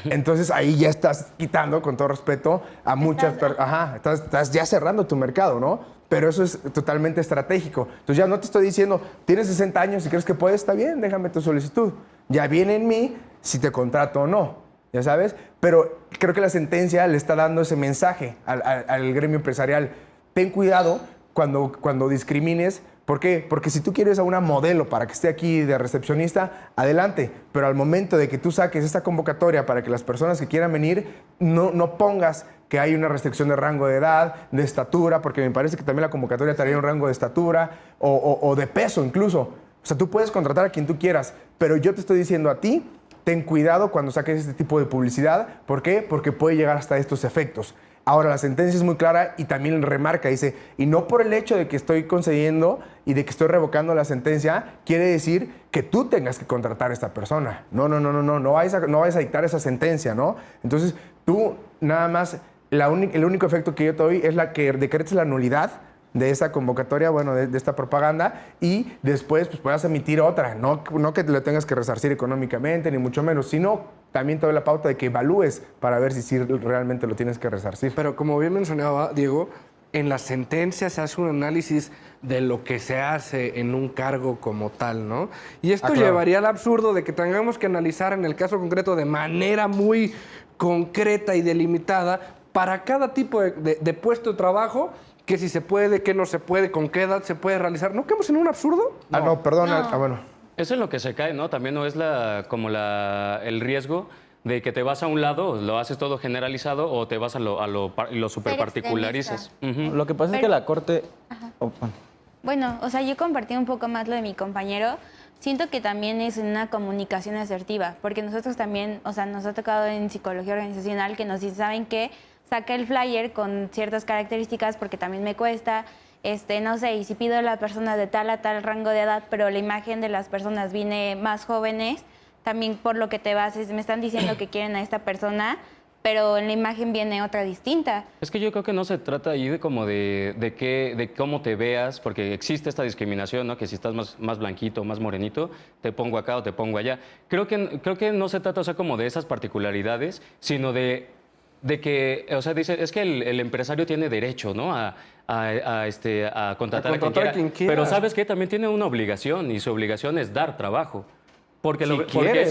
Entonces ahí ya estás quitando, con todo respeto, a muchas personas. Estás ya cerrando tu mercado, ¿no? Pero eso es totalmente estratégico. Entonces ya no te estoy diciendo, tienes 60 años y crees que puedes, está bien, déjame tu solicitud. Ya viene en mí si te contrato o no, ya sabes. Pero creo que la sentencia le está dando ese mensaje al gremio empresarial. Ten cuidado cuando discrimines. ¿Por qué? Porque si tú quieres a una modelo para que esté aquí de recepcionista, adelante. Pero al momento de que tú saques esta convocatoria para que las personas que quieran venir, no pongas que hay una restricción de rango de edad, de estatura, porque me parece que también la convocatoria traería un rango de estatura o de peso incluso. O sea, tú puedes contratar a quien tú quieras, pero yo te estoy diciendo a ti, ten cuidado cuando saques este tipo de publicidad. ¿Por qué? Porque puede llegar hasta estos efectos. Ahora, la sentencia es muy clara y también remarca, dice, y no por el hecho de que estoy concediendo y de que estoy revocando la sentencia, quiere decir que tú tengas que contratar a esta persona. No vayas a dictar esa sentencia, ¿no? Entonces, tú nada más, el único efecto que yo te doy es la que decretes la nulidad de esa convocatoria, bueno, de esta propaganda, y después pues puedas emitir otra. No que le tengas que resarcir económicamente, ni mucho menos, sino también te doy la pauta de que evalúes para ver si realmente lo tienes que resarcir. Pero como bien mencionaba Diego, en la sentencia se hace un análisis de lo que se hace en un cargo como tal, ¿no? Y esto claro. llevaría al absurdo de que tengamos que analizar en el caso concreto de manera muy concreta y delimitada para cada tipo de puesto de trabajo, que si se puede, que no se puede, con qué edad se puede realizar. ¿No quedamos en un absurdo? No, perdón. No. Bueno. Eso es lo que se cae, ¿no? También no es el riesgo de que te vas a un lado, lo haces todo generalizado, o te vas a lo superparticularizas. Ujú. Lo que pasa es que la Corte... Oh, bueno. Bueno, o sea, yo compartí un poco más lo de mi compañero. Siento que también es una comunicación asertiva, porque nosotros también, o sea, nos ha tocado en psicología organizacional que nos dicen, ¿saben qué? Saca el flyer con ciertas características porque también me cuesta, no sé, y si pido a la persona de tal a tal rango de edad, pero la imagen de las personas viene más jóvenes, también por lo que te vas, me están diciendo que quieren a esta persona, pero en la imagen viene otra distinta. Es que yo creo que no se trata ahí de como de cómo te veas, porque existe esta discriminación, ¿no? Que si estás más blanquito, más morenito, te pongo acá o te pongo allá. Creo que no se trata, o sea, como de esas particularidades, sino de que, o sea, dice, es que el empresario tiene derecho, ¿no? A contratar a quien quiera. Pero ¿sabes qué? También tiene una obligación, y su obligación es dar trabajo. Porque no. Quiere,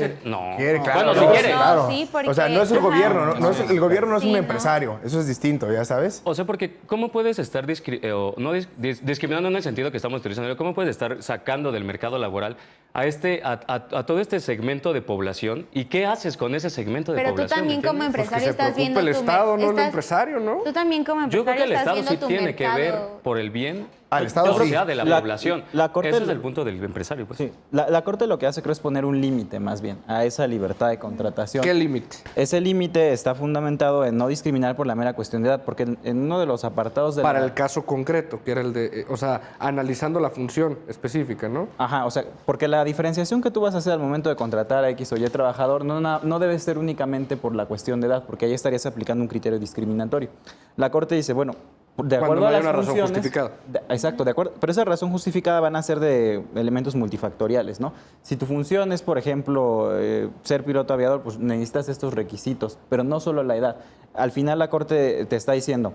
claro. Bueno, si quiere. Claro. Sí, porque- O sea, no es el Ajá. gobierno, el gobierno no es Sí, un no. empresario, eso es distinto, ¿ya sabes? O sea, porque ¿cómo puedes estar discriminando en el sentido que estamos utilizando? ¿Cómo puedes estar sacando del mercado laboral a todo este segmento de población? ¿Y qué haces con ese segmento de Pero tú población? también como ¿entiendes? empresario Pues que se estás viendo preocupe el tu Estado, no el estás- empresario, ¿no? Tú también como Yo empresario creo que el estás Estado viendo sí tu tiene que ver mercado. por el bien El Estado o sí. sea, de la población. la Corte- Ese es el punto del empresario. Pues. Sí, la Corte lo que hace, creo, es poner un límite, más bien, a esa libertad de contratación. ¿Qué límite? Ese límite está fundamentado en no discriminar por la mera cuestión de edad, porque en uno de los apartados de Para la... el caso concreto, que era el de, o sea, analizando la función específica, ¿no? Ajá, o sea, porque la diferenciación que tú vas a hacer al momento de contratar a X o Y trabajador no debe ser únicamente por la cuestión de edad, porque ahí estarías aplicando un criterio discriminatorio. La Corte dice, bueno, de Cuando acuerdo no a hay las una razón funciones... justificada. Exacto, de acuerdo. Pero esa razón justificada van a ser de elementos multifactoriales, ¿no? Si tu función es, por ejemplo, ser piloto aviador, pues necesitas estos requisitos, pero no solo la edad. Al final la Corte te está diciendo...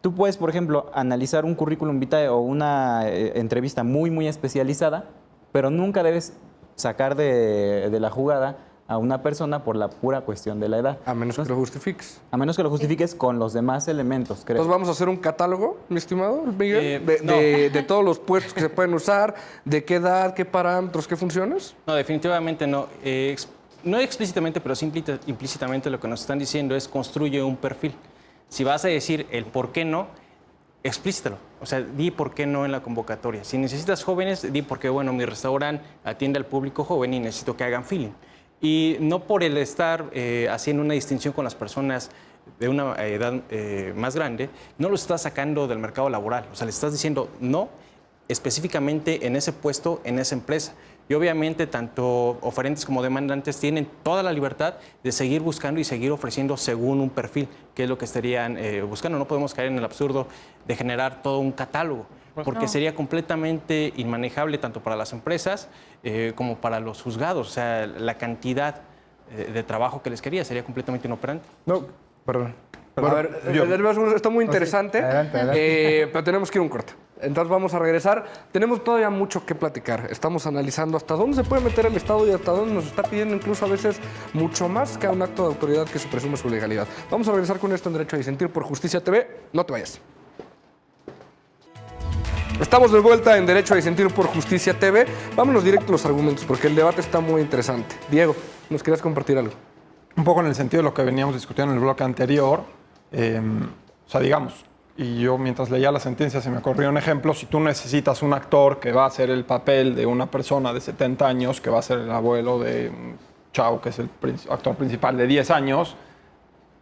Tú puedes, por ejemplo, analizar un currículum vitae o una entrevista muy especializada, pero nunca debes sacar de la jugada a una persona por la pura cuestión de la edad. A menos que lo justifiques. A menos que lo justifiques con los demás elementos, creo. Entonces vamos a hacer un catálogo, mi estimado Miguel, No. de todos los puestos que se pueden usar, de qué edad, qué parámetros, qué funciones. No, definitivamente no. No explícitamente, pero sí implícitamente lo que nos están diciendo es construye un perfil. Si vas a decir el por qué no, explícitalo. O sea, di por qué no en la convocatoria. Si necesitas jóvenes, di por qué, bueno, mi restaurante atiende al público joven y necesito que hagan feeling. Y no por el estar haciendo una distinción con las personas de una edad más grande, no lo estás sacando del mercado laboral. O sea, le estás diciendo no específicamente en ese puesto, en esa empresa. Y obviamente tanto oferentes como demandantes tienen toda la libertad de seguir buscando y seguir ofreciendo según un perfil, que es lo que estarían buscando. No podemos caer en el absurdo de generar todo un catálogo, porque sería completamente inmanejable tanto para las empresas como para los juzgados. O sea, la cantidad de trabajo que les quería sería completamente inoperante. No, perdón. A ver, está muy interesante, adelante. pero tenemos que ir a un corte. Entonces vamos a regresar. Tenemos todavía mucho que platicar. Estamos analizando hasta dónde se puede meter el Estado y hasta dónde nos está pidiendo incluso a veces mucho más que a un acto de autoridad que se presume su legalidad. Vamos a regresar con esto en Derecho a Disentir por Justicia TV. No te vayas. Estamos de vuelta en Derecho a Disentir por Justicia TV. Vámonos directo a los argumentos porque el debate está muy interesante. Diego, ¿nos querías compartir algo? Un poco en el sentido de lo que veníamos discutiendo en el bloque anterior. O sea, digamos, y yo mientras leía la sentencia se me ocurrió un ejemplo. Si tú necesitas un actor que va a hacer el papel de una persona de 70 años, que va a ser el abuelo de Chao, que es el actor principal de 10 años,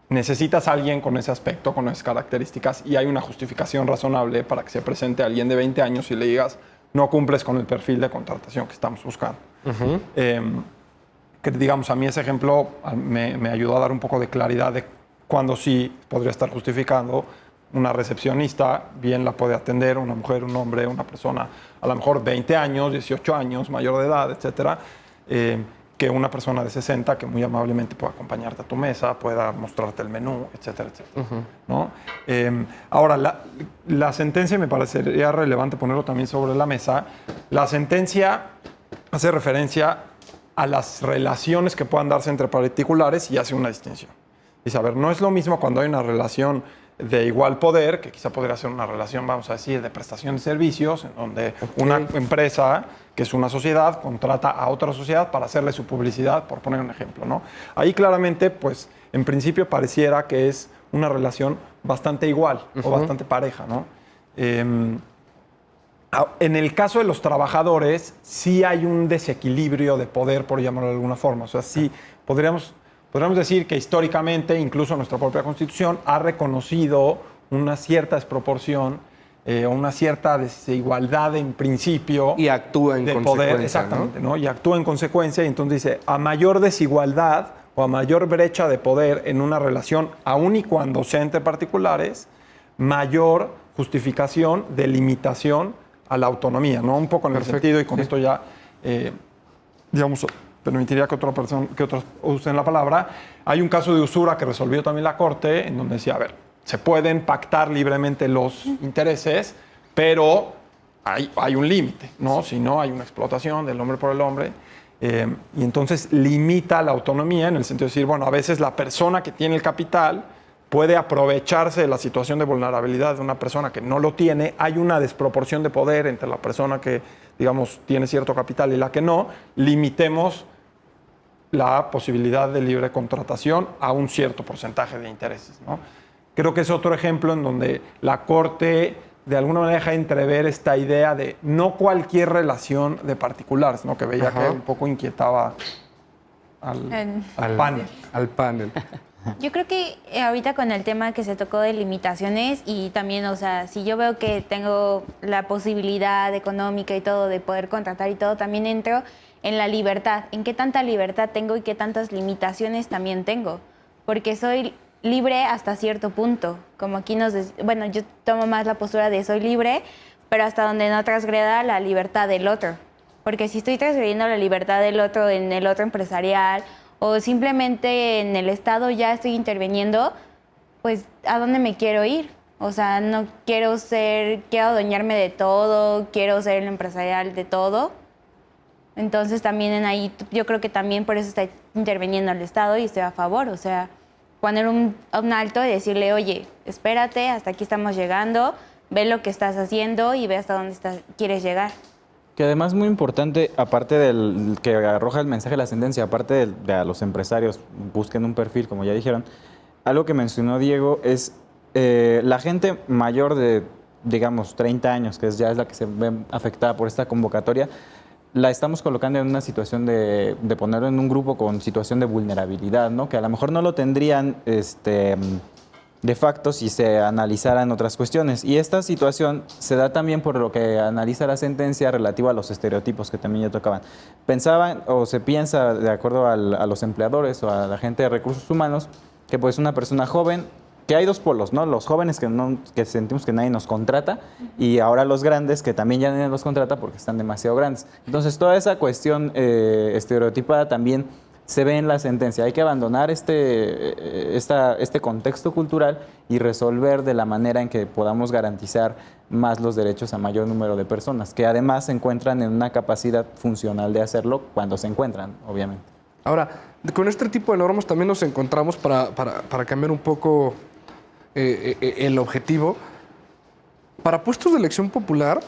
necesitas a alguien con ese aspecto, con esas características, y hay una justificación razonable para que se presente a alguien de 20 años y le digas, no cumples con el perfil de contratación que estamos buscando. Que digamos, a mí ese ejemplo me ayudó a dar un poco de claridad de cuándo sí podría estar justificando. Una recepcionista bien la puede atender una mujer, un hombre, una persona a lo mejor 20 años, 18 años, mayor de edad, etcétera, que una persona de 60 que muy amablemente pueda acompañarte a tu mesa, pueda mostrarte el menú, etcétera, etcétera. ¿No? Ahora, la sentencia me parecería relevante ponerlo también sobre la mesa. La sentencia hace referencia a las relaciones que puedan darse entre particulares y hace una distinción. Dice, a ver, no es lo mismo cuando hay una relación de igual poder, que quizá podría ser una relación, vamos a decir, de prestación de servicios, en donde una empresa, que es una sociedad, contrata a otra sociedad para hacerle su publicidad, por poner un ejemplo, ¿no? Ahí claramente, pues, en principio pareciera que es una relación bastante igual o bastante pareja, ¿no? En el caso de los trabajadores, sí hay un desequilibrio de poder, por llamarlo de alguna forma. O sea, sí podríamos decir que históricamente, incluso nuestra propia Constitución, ha reconocido una cierta desproporción o una cierta desigualdad en principio. Y actúa en de consecuencia, poder, exactamente, ¿no? Y actúa en consecuencia, y entonces dice, a mayor desigualdad o a mayor brecha de poder en una relación, aun y cuando sea entre particulares, mayor justificación de limitación a la autonomía, ¿no? Un poco en el sentido, y con esto ya, digamos, permitiría que otros usen la palabra. Hay un caso de usura que resolvió también la Corte, en donde decía, a ver, se pueden pactar libremente los intereses, pero hay un límite, ¿no? Si no, hay una explotación del hombre por el hombre. Y entonces limita la autonomía en el sentido de decir, bueno, a veces la persona que tiene el capital puede aprovecharse de la situación de vulnerabilidad de una persona que no lo tiene. Hay una desproporción de poder entre la persona que, digamos, tiene cierto capital y la que no. Limitemos la posibilidad de libre contratación a un cierto porcentaje de intereses, ¿no? Creo que es otro ejemplo en donde la Corte de alguna manera deja entrever esta idea de no cualquier relación de particulares, ¿no? Que veía que un poco inquietaba al panel. Al panel. Yo creo que ahorita con el tema que se tocó de limitaciones y también, o sea, si yo veo que tengo la posibilidad económica y todo de poder contratar y todo, también entro en la libertad, en qué tanta libertad tengo y qué tantas limitaciones también tengo, porque soy libre hasta cierto punto, como aquí bueno, yo tomo más la postura de soy libre, pero hasta donde no transgreda la libertad del otro, porque si estoy transgrediendo la libertad del otro en el otro empresarial o simplemente en el Estado ya estoy interviniendo, pues ¿a dónde me quiero ir? O sea, no quiero adueñarme de todo, quiero ser el empresarial de todo. Entonces también en ahí, yo creo que también por eso está interviniendo el Estado y estoy a favor. O sea, poner un alto y decirle, oye, espérate, hasta aquí estamos llegando, ve lo que estás haciendo y ve hasta dónde quieres llegar. Que además muy importante, aparte del que arroja el mensaje de la sentencia, aparte de a los empresarios busquen un perfil, como ya dijeron, algo que mencionó Diego es la gente mayor de, digamos, 30 años, que ya es la que se ve afectada por esta convocatoria, la estamos colocando en una situación de ponerlo en un grupo con situación de vulnerabilidad, ¿no? Que a lo mejor no lo tendrían de facto si se analizaran otras cuestiones. Y esta situación se da también por lo que analiza la sentencia relativa a los estereotipos que también ya tocaban. Pensaban o se piensa, de acuerdo a los empleadores o a la gente de recursos humanos, que pues una persona joven, que hay dos polos, ¿no? Los jóvenes que sentimos que nadie nos contrata y ahora los grandes que también ya nadie nos contrata porque están demasiado grandes. Entonces toda esa cuestión estereotipada también se ve en la sentencia. Hay que abandonar este contexto cultural y resolver de la manera en que podamos garantizar más los derechos a mayor número de personas, que además se encuentran en una capacidad funcional de hacerlo cuando se encuentran, obviamente. Ahora, con este tipo de normas también nos encontramos para cambiar un poco el objetivo. Para puestos de elección popular,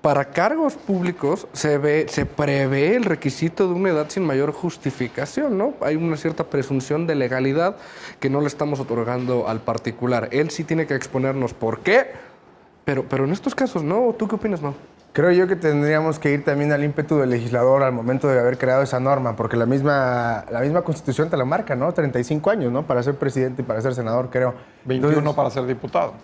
para cargos públicos se prevé el requisito de una edad sin mayor justificación, ¿no? Hay una cierta presunción de legalidad que no le estamos otorgando al particular. Él sí tiene que exponernos por qué, pero en estos casos no. ¿Tú qué opinas, Mau? Creo yo que tendríamos que ir también al ímpetu del legislador al momento de haber creado esa norma, porque la misma Constitución te la marca, ¿no? 35 años, ¿no? Para ser presidente y para ser senador, creo. 21 Entonces, para ser diputado.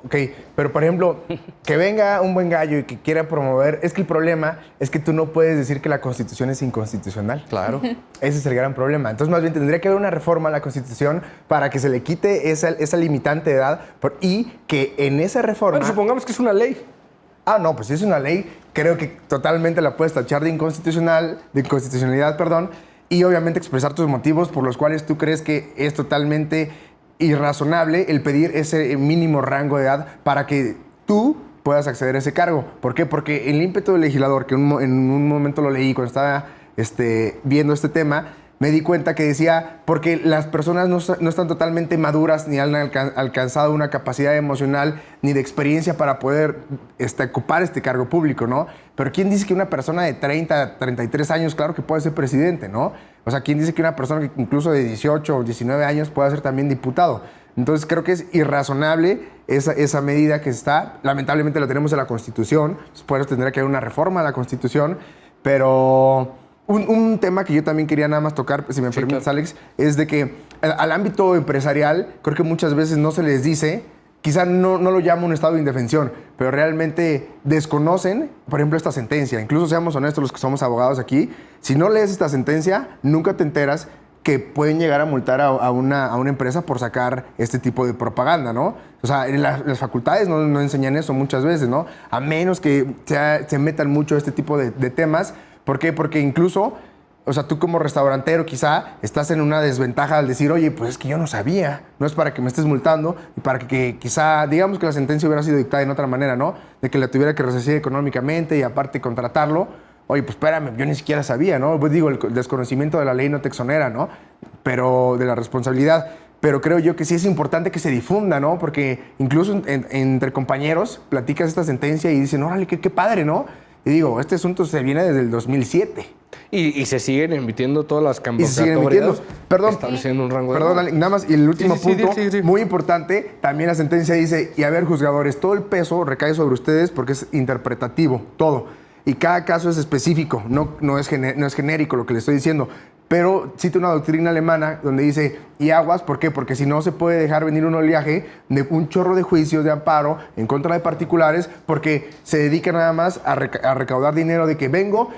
Ok, pero por ejemplo, que venga un buen gallo y que quiera promover, es que el problema es que tú no puedes decir que la Constitución es inconstitucional. Claro. Ese es el gran problema. Entonces, más bien tendría que haber una reforma a la Constitución para que se le quite esa limitante de edad y que en esa reforma... Bueno, supongamos que es una ley. Ah, no, pues si es una ley, creo que totalmente la puedes tachar de inconstitucionalidad, y obviamente expresar tus motivos por los cuales tú crees que es totalmente irrazonable el pedir ese mínimo rango de edad para que tú puedas acceder a ese cargo. ¿Por qué? Porque el ímpetu del legislador, que en un momento lo leí cuando estaba viendo este tema, me di cuenta que decía, porque las personas no están totalmente maduras ni han alcanzado una capacidad emocional ni de experiencia para poder ocupar este cargo público, ¿no? Pero ¿quién dice que una persona de 30, 33 años, claro que puede ser presidente, ¿no? O sea, ¿quién dice que una persona que incluso de 18 o 19 años puede ser también diputado? Entonces creo que es irrazonable esa medida que está. Lamentablemente la tenemos en la Constitución, después tendrá que haber una reforma a la Constitución, pero un tema que yo también quería nada más tocar, si me permites, claro, Alex, es de que al ámbito empresarial creo que muchas veces no se les dice, quizá no lo llamo un estado de indefensión, pero realmente desconocen, por ejemplo, esta sentencia. Incluso seamos honestos los que somos abogados aquí, si no lees esta sentencia, nunca te enteras que pueden llegar a multar a una empresa por sacar este tipo de propaganda, ¿no? O sea, las facultades no enseñan eso muchas veces, ¿no? A menos que se metan mucho este tipo de temas. ¿Por qué? Porque incluso, o sea, tú como restaurantero quizá estás en una desventaja al decir, oye, pues es que yo no sabía, no es para que me estés multando y para que quizá, digamos que la sentencia hubiera sido dictada en otra manera, ¿no? De que la tuviera que resarcir económicamente y aparte contratarlo. Oye, pues espérame, yo ni siquiera sabía, ¿no? Pues digo, el desconocimiento de la ley no te exonera, ¿no? Pero de la responsabilidad. Pero creo yo que sí es importante que se difunda, ¿no? Porque incluso entre compañeros platicas esta sentencia y dicen, órale, qué padre, ¿no? Y digo, este asunto se viene desde el 2007. Y se siguen emitiendo todas las convocatorias. Perdón, estableciendo un rango de... Perdón, nada más, y el último punto, sí. muy importante, también la sentencia dice, y a ver, juzgadores, todo el peso recae sobre ustedes porque es interpretativo, todo. Y cada caso es específico, no es genérico lo que le estoy diciendo. Pero cita una doctrina alemana donde dice, y aguas, ¿por qué? Porque si no se puede dejar venir un oleaje de un chorro de juicios de amparo en contra de particulares porque se dedican nada más a recaudar dinero de que vengo,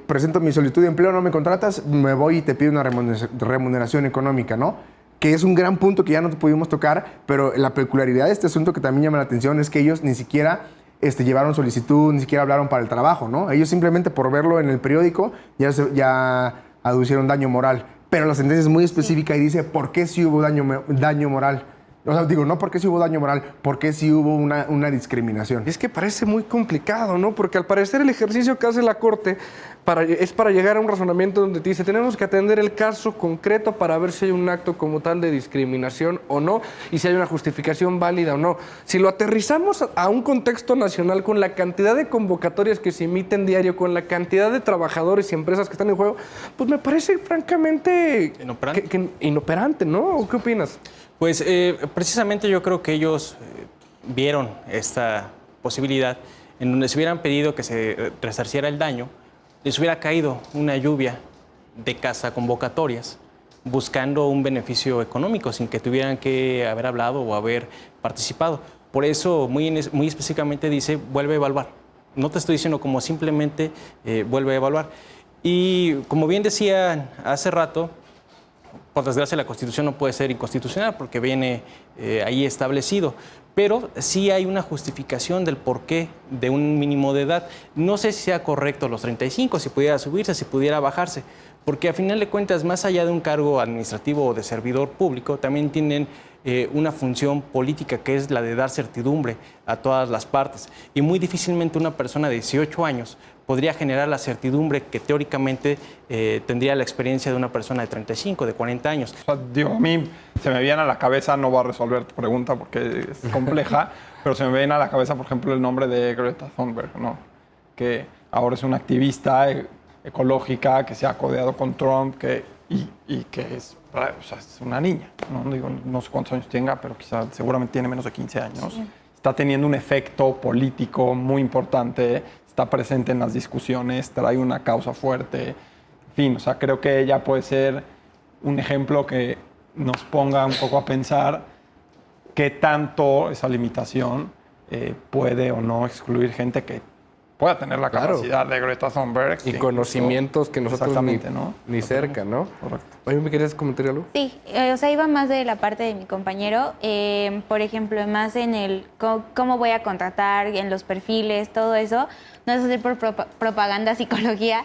presento mi solicitud de empleo, no me contratas, me voy y te pido una remuneración económica, ¿no? Que es un gran punto que ya no pudimos tocar, pero la peculiaridad de este asunto que también llama la atención es que ellos ni siquiera llevaron solicitud, ni siquiera hablaron para el trabajo, ¿no? Ellos simplemente por verlo en el periódico ya aducieron daño moral. Pero la sentencia es muy específica y dice por qué sí hubo daño moral. O sea, digo, no porque sí hubo daño moral, porque sí hubo una discriminación. Es que parece muy complicado, ¿no? Porque al parecer el ejercicio que hace la Corte es para llegar a un razonamiento donde te dice tenemos que atender el caso concreto para ver si hay un acto como tal de discriminación o no y si hay una justificación válida o no. Si lo aterrizamos a un contexto nacional con la cantidad de convocatorias que se emiten diario, con la cantidad de trabajadores y empresas que están en juego, pues me parece francamente inoperante, ¿no? ¿O qué opinas? Pues precisamente yo creo que ellos vieron esta posibilidad en donde se hubieran pedido que se resarciera el daño, les hubiera caído una lluvia de convocatorias buscando un beneficio económico sin que tuvieran que haber hablado o haber participado. Por eso muy específicamente dice vuelve a evaluar. No te estoy diciendo como simplemente vuelve a evaluar. Y como bien decía hace rato, por desgracia, la Constitución no puede ser inconstitucional porque viene ahí establecido, pero sí hay una justificación del porqué de un mínimo de edad. No sé si sea correcto los 35, si pudiera subirse, si pudiera bajarse, porque a final de cuentas, más allá de un cargo administrativo o de servidor público, también tienen una función política que es la de dar certidumbre a todas las partes. Y muy difícilmente una persona de 18 años podría generar la certidumbre que teóricamente tendría la experiencia de una persona de 35, de 40 años. O sea, digo, a mí se me viene a la cabeza, no voy a resolver tu pregunta porque es compleja, pero se me viene a la cabeza, por ejemplo, el nombre de Greta Thunberg, ¿no? Que ahora es una activista ecológica que se ha codeado con Trump y que es, o sea, es una niña, ¿no? Digo, no sé cuántos años tenga, pero quizá seguramente tiene menos de 15 años. Sí. Está teniendo un efecto político muy importante, está presente en las discusiones, trae una causa fuerte. En fin, o sea, creo que ella puede ser un ejemplo que nos ponga un poco a pensar qué tanto esa limitación puede o no excluir gente que pueda tener la capacidad de Greta Thunberg. Y conocimientos que nosotros ni cerca, ¿no? Correcto. Oye, ¿me querías comentar algo? Sí, o sea, iba más de la parte de mi compañero. Por ejemplo, más en el cómo voy a contratar, en los perfiles, todo eso. No es hacer por propaganda, psicología,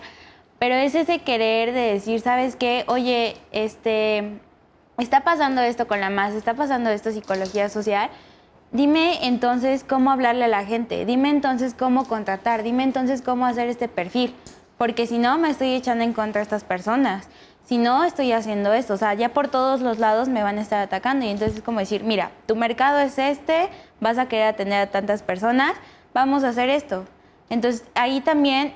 pero es ese querer de decir, ¿sabes qué? Oye, está pasando esto con la masa, está pasando esto, psicología social. Dime entonces cómo hablarle a la gente, dime entonces cómo contratar, dime entonces cómo hacer este perfil, porque si no me estoy echando en contra a estas personas. si no estoy haciendo esto, o sea, ya por todos los lados me van a estar atacando y entonces es como decir, mira, tu mercado es este, vas a querer atender a tantas personas, vamos a hacer esto. Entonces ahí también,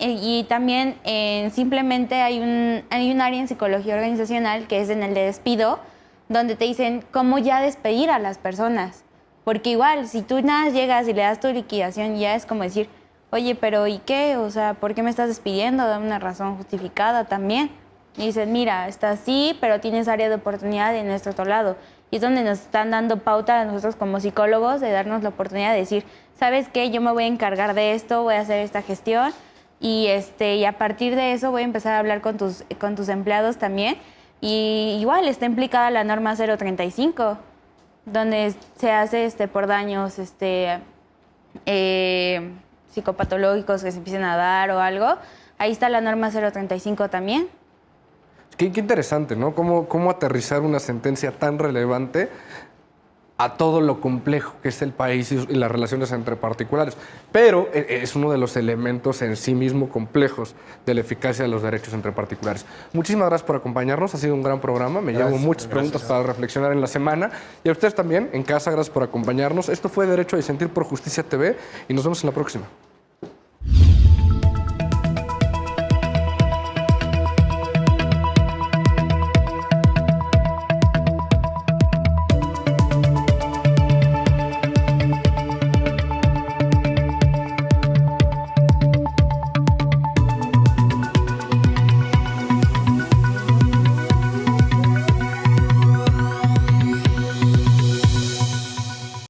simplemente hay un área en psicología organizacional que es en el de despido, donde te dicen cómo ya despedir a las personas. Porque igual, si tú nada llegas y le das tu liquidación, ya es como decir, oye, pero ¿y qué? O sea, ¿por qué me estás despidiendo? Dame una razón justificada también. Y dicen, mira, está así, pero tienes área de oportunidad en nuestro otro lado. Y es donde nos están dando pauta a nosotros como psicólogos de darnos la oportunidad de decir, ¿sabes qué? Yo me voy a encargar de esto, voy a hacer esta gestión y a partir de eso voy a empezar a hablar con tus empleados también. Y igual está implicada la norma 035, donde se hace por daños psicopatológicos que se empiecen a dar o algo. Ahí está la norma 035 también. Qué interesante, ¿no? Cómo aterrizar una sentencia tan relevante a todo lo complejo que es el país y las relaciones entre particulares. Pero es uno de los elementos en sí mismo complejos de la eficacia de los derechos entre particulares. Muchísimas gracias por acompañarnos. Ha sido un gran programa. Me llevo muchas preguntas para reflexionar en la semana. Y a ustedes también, en casa, gracias por acompañarnos. Esto fue Derecho a Disentir por Justicia TV y nos vemos en la próxima.